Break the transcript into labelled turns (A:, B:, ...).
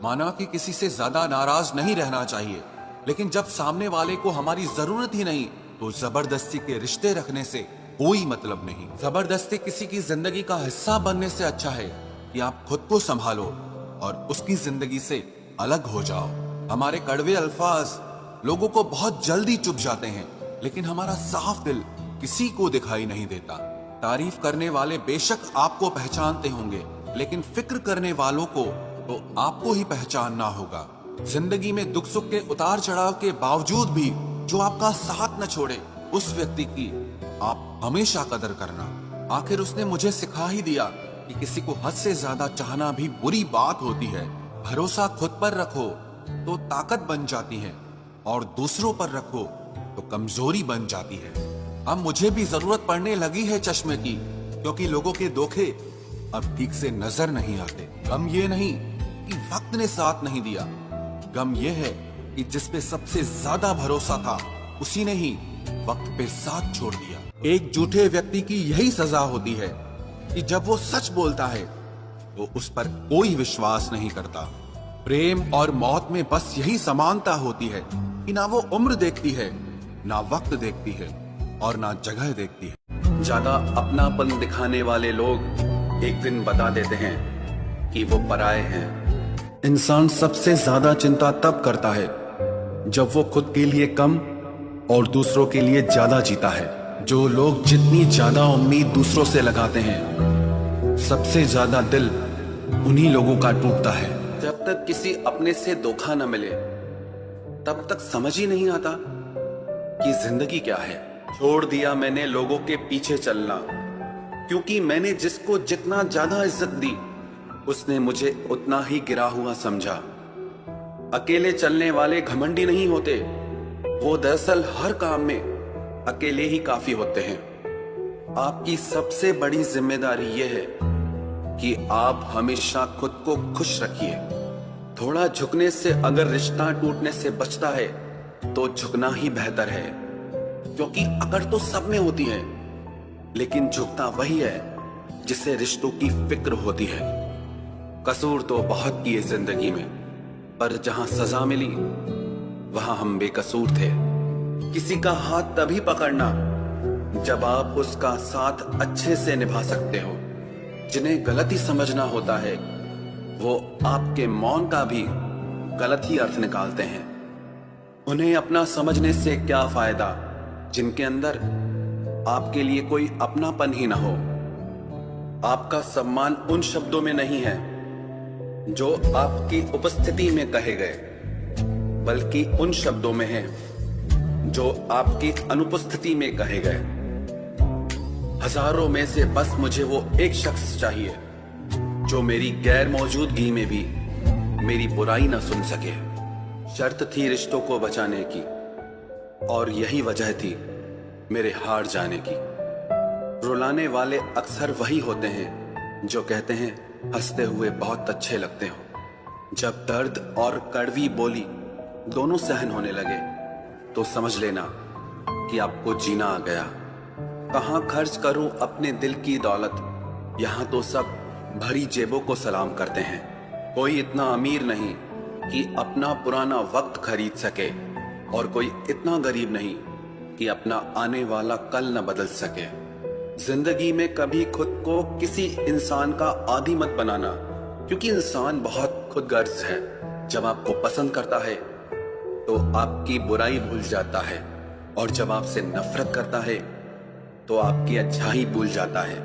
A: माना कि किसी से ज्यादा नाराज नहीं रहना चाहिए, लेकिन जब सामने वाले को हमारी जरूरत ही नहीं तो जबरदस्ती के रिश्ते रखने से कोई मतलब नहीं। जबरदस्ती किसी की जिंदगी का हिस्सा बनने से अच्छा है कि आप खुद को संभालो और उसकी जिंदगी से अलग हो जाओ। हमारे कड़वे अल्फाज लोगों को बहुत जल्दी चुभ जाते हैं, लेकिन हमारा साफ दिल किसी को दिखाई नहीं देता। तारीफ करने वाले बेशक आपको पहचानते होंगे, लेकिन फिक्र करने वालों को तो आपको ही पहचानना होगा। जिंदगी में दुख सुख के उतार चढ़ाव के बावजूद भी जो आपका साथ न छोड़े, उस व्यक्ति की आप हमेशा कदर करना। आखिर उसने मुझे सिखा ही दिया कि किसी को हद से ज्यादा चाहना भी बुरी बात होती है। भरोसा खुद पर रखो तो ताकत बन जाती है, और दूसरों पर रखो तो कमजोरी बन जाती है। अब मुझे भी जरूरत पड़ने लगी है चश्मे की, क्योंकि लोगों के धोखे अब ठीक से नजर नहीं आते। गम ये नहीं कि वक्त ने साथ नहीं दिया, गम ये है कि जिस पे सबसे ज्यादा भरोसा था उसी ने ही वक्त पे साथ छोड़ दिया। एक झूठे व्यक्ति की यही सजा होती है कि जब वो सच बोलता है तो उस पर कोई विश्वास नहीं करता। प्रेम और मौत में बस यही समानता होती है कि ना वो उम्र देखती है, ना वक्त देखती है, और ना जगह देखती है। ज्यादा अपनापन दिखाने वाले लोग एक दिन बता देते हैं कि वो पराये हैं। इंसान सबसे ज्यादा चिंता तब करता है जब वो खुद के लिए कम और दूसरों के लिए ज्यादा जीता है। जो लोग जितनी ज्यादा उम्मीद दूसरों से लगाते हैं, सबसे ज्यादा दिल उन्हीं लोगों का टूटता है। जब तक किसी अपने से धोखा न मिले तब तक समझ ही नहीं आता कि जिंदगी क्या है। छोड़ दिया मैंने लोगों के पीछे चलना, क्योंकि मैंने जिसको जितना ज्यादा इज्जत दी उसने मुझे उतना ही गिरा हुआ समझा। अकेले चलने वाले घमंडी नहीं होते, वो दरअसल हर काम में अकेले ही काफी होते हैं। आपकी सबसे बड़ी जिम्मेदारी यह है कि आप हमेशा खुद को खुश रखिए। थोड़ा झुकने से अगर रिश्ता टूटने से बचता है तो झुकना ही बेहतर है, क्योंकि अकड़ तो सब में होती है, लेकिन झुकता वही है जिसे रिश्तों की फिक्र होती है। कसूर तो बहुत किए जिंदगी में, पर जहां सजा मिली वहां हम बेकसूर थे। किसी का हाथ तभी पकड़ना जब आप उसका साथ अच्छे से निभा सकते हो। जिन्हें गलत ही समझना होता है वो आपके मौन का भी गलत ही अर्थ निकालते हैं। उन्हें अपना समझने से क्या फायदा जिनके अंदर आपके लिए कोई अपनापन ही ना हो। आपका सम्मान उन शब्दों में नहीं है जो आपकी उपस्थिति में कहे गए, बल्कि उन शब्दों में है जो आपकी अनुपस्थिति में कहे गए। हजारों में से बस मुझे वो एक शख्स चाहिए जो मेरी गैर मौजूदगी में भी मेरी बुराई ना सुन सके। शर्त थी रिश्तों को बचाने की, और यही वजह थी मेरे हार जाने की। रुलाने वाले अक्सर वही होते हैं जो कहते हैं हंसते हुए बहुत अच्छे लगते हो। जब दर्द और कड़वी बोली दोनों सहन होने लगे तो समझ लेना कि आपको जीना आ गया। कहाँ खर्च करूं अपने दिल की दौलत, यहाँ तो सब भरी जेबों को सलाम करते हैं। कोई इतना अमीर नहीं कि अपना पुराना वक्त खरीद सके, और कोई इतना गरीब नहीं कि अपना आने वाला कल न बदल सके। जिंदगी में कभी खुद को किसी इंसान का आदी मत बनाना, क्योंकि इंसान बहुत खुदगर्ज है। जब आपको पसंद करता है तो आपकी बुराई भूल जाता है, और जब आपसे नफरत करता है तो आपकी अच्छाई भूल जाता है।